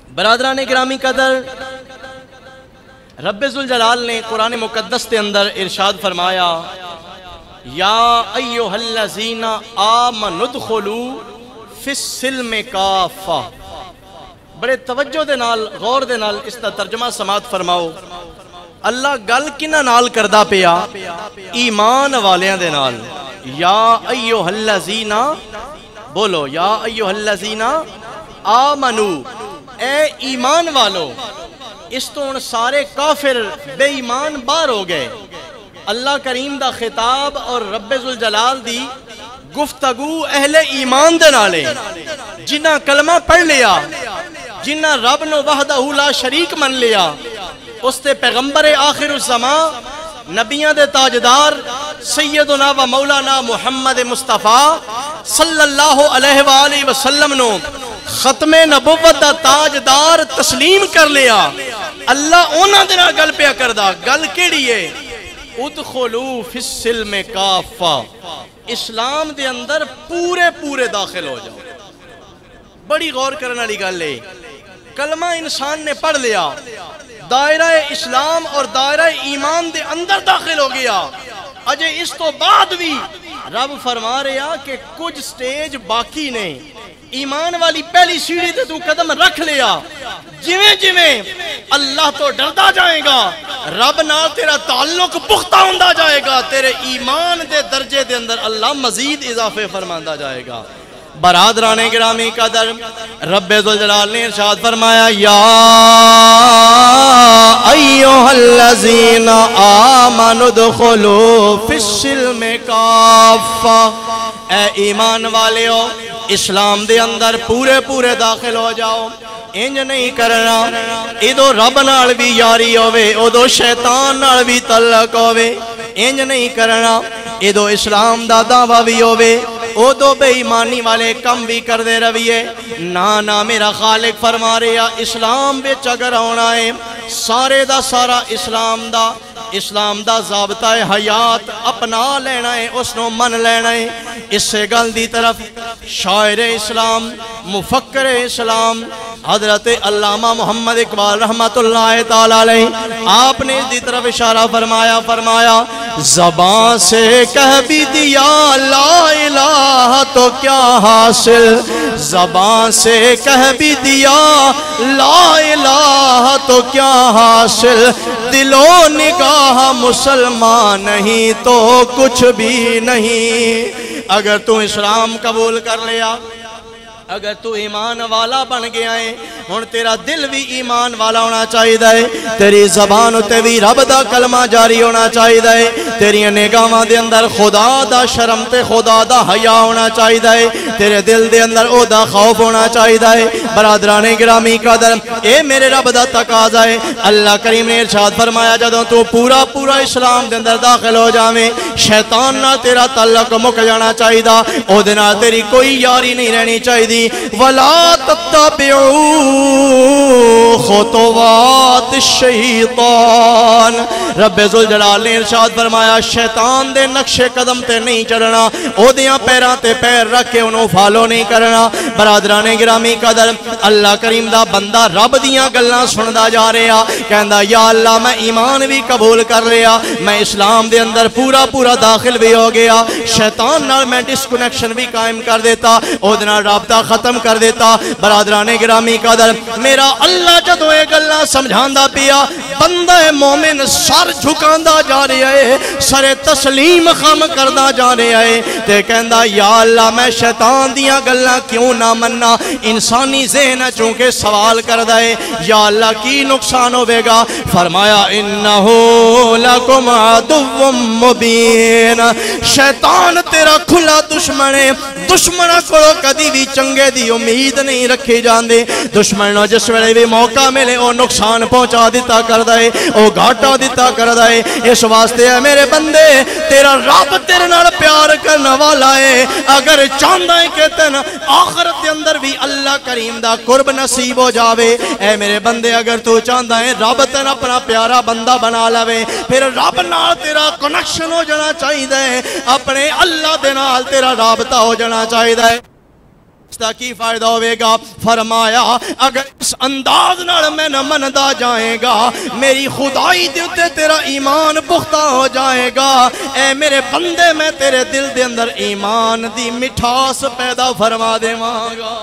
برادران گرامی قدر، رب ذوالجلال نے قرآن مقدس کے اندر ارشاد فرمایا، یا ایھا الذین آمنوا ادخلوا فی السلم کافہ۔ بڑے توجہ دے نال، غور دے نال اس کا ترجمہ سماعت فرماؤ۔ اللہ گل کنہ نال کردا پیا؟ ایمان والیاں دے نال۔ یا ایھا الذین، بولو یا ایھا الذین آمنو، اے ایمان والو۔ اس تو ان سارے کافر بے ایمان باہر ہو گئے۔ اللہ کریم دا خطاب اور رب ذوالجلال دی گفتگو اہل ایمان دے نالے، جنہ کلمہ پڑھ لیا، جنہ رب نو وحدہ لا شریک من لیا، اس تے پیغمبر آخر الزمان، نبیان دے تاجدار سیدنا و مولانا محمد مصطفیٰ صلی اللہ علیہ وآلہ وسلم نو ختم نبوت دا تاجدار تسلیم کر لیا۔ اللہ اونا دینا گل پیا کردہ، گل کیڑی ہے؟ ادخلوا فی السلم کافہ، اسلام دے اندر پورے پورے داخل ہو جاؤ۔ بڑی غور کرنے والی گل ہے، کلمہ انسان نے پڑھ لیا، دائرہ اسلام اور دائرہ ایمان دے اندر داخل ہو گیا، اجے اس تو بعد بھی رب فرما رہا کہ کچھ سٹیج باقی نے۔ ایمان والی پہلی سیڑھی تے تو قدم رکھ لیا، جویں جویں اللہ تو ڈردا جائے گا، رب نال تیرا تعلق پختہ ہوندا جائے گا، تیرے ایمان دے درجے دے اندر اللہ مزید اضافے فرماندا جائے گا۔ برادران گرامی قدر، رب ذوالجلال نے ارشاد فرمایا، یا ایھا الذین آمنوا ادخلوا فی السلم کافہ، اے ایمان والیو اسلام دے اندر پورے پورے داخل ہو جاؤ۔ انج نہیں کرنا، ادو رب نال بھی یاری ہوئے، ادو شیطان نال بھی تعلق ہوئے۔ انج نہیں کرنا، ادو اسلام دا دعویٰ بھی ہوئے، ادو بے ایمانی والے کم بھی کر دے رویے۔ نا میرا خالق فرما رہا، اسلام بچ اگر ہونا ہے، سارے دا سارا اسلام دا ضابطہ حیات اپنا لینا ہے، اس نو من لینا ہے۔ اس سے گل دی طرف شاعر اسلام، مفکر اسلام حضرت علامہ محمد اقبال رحمت اللہ تعالیٰ علیہ، آپ نے اس دی طرف اشارہ فرمایا، زبان سے کہہ بھی دیا لا الہ تو کیا حاصل، زبان سے کہہ بھی دیا لا الہ تو کیا حاصل، دل و نگاہ مسلمان نہیں تو کچھ بھی نہیں۔ اگر تو اسلام قبول کر لیا، اگر تو ایمان والا بن گیا ہے، ہن تیرا دل بھی ایمان والا ہونا چاہیے ہے، تیری زبان تے بھی رب دا کلمہ جاری ہونا چاہیے ہے، تیری نگاہاں دے اندر خدا دا شرم تے خدا دا حیا ہونا چاہیے ہے، تیرے دل دے اندر او دا خوف ہونا چاہیے ہے۔ برادران گرامی قدر، اے میرے رب دا تقاضا ہے۔ اللہ کریم نے ارشاد فرمایا، جدوں تو پورا پورا اسلام دے اندر داخل ہو جاویں، شیطان نال تیرا تعلق مک جانا چاہیے، او دے نال تیری کوئی یاری نہیں رہنی چاہیے۔ وَلَا تَتَّبِعُوا خُطُوَاتِ الشَّيْطَانِ، رب ذوالجلال نے ارشاد فرمایا، شیطان دے نقش قدم تے نہیں چڑھنا، او دیاں پیراں تے پیر رکھ کے انہوں فالو نہیں کرنا۔ برادران گرامی قدر، اللہ کریم دا بندہ رب دیاں گلاں سندا جا رہا، کہندا یا اللہ میں ایمان بھی قبول کر لیا، میں اسلام دے اندر پورا پورا داخل بھی ہو گیا، شیطان نال میں ڈسکنیکشن بھی قائم کر دیتا، او دے نال رابطہ ختم کر دیتا۔ برادران گرامی قدر، میرا اللہ جدو اے گلاں سمجھاندا پیا، بندہ مومن سر جھکاندا جا رہا ہے، سر تسلیم خم کردا جا رہا ہے، تے کہندا یا اللہ میں شیطان دیاں گلاں کیوں نہ مننا۔ انسانی ذہن چونکہ سوال کردا ہے، یا اللہ کی نقصان ہوے گا؟ فرمایا انہو لکم عدو مبین، شیطان تیرا کھلا دشمن ہے، دشمنہ کو کدی بھی چنگے دی امید نہیں رکھی جاندے، دشمن نو جس ویلے بھی موقع ملے او نقصان پہنچا دیتا کردا ہے، او گھاٹا دیتا کردا ہے۔ اس واسطے ہے میرے بندے، تیرا رب تیرے نال پیار کرنا والا ہے، اگر چاہندا ہے کہ تین آخرت دے اندر بھی اللہ کریم دا قرب نصیب ہو جاوے، اے میرے بندے اگر تو چاہندا ہے رب تین اپنا پیارا بندہ بنا لوے، پھر رب نال تیرا کنیکشن ہو جانا چاہیے، اپنے اللہ دے نال تیرا رابطہ ہو جانا چاہیے۔ اس کا کی فائدہ ہوئے گا؟ فرمایا اگر اس انداز نال میں نہ مندا جائے گا میری خدائی دے تے تیرا ایمان پختہ ہو جائے گا۔ اے میرے بندے میں تیرے دل دے اندر ایمان دی مٹھاس پیدا فرما دے مانگا۔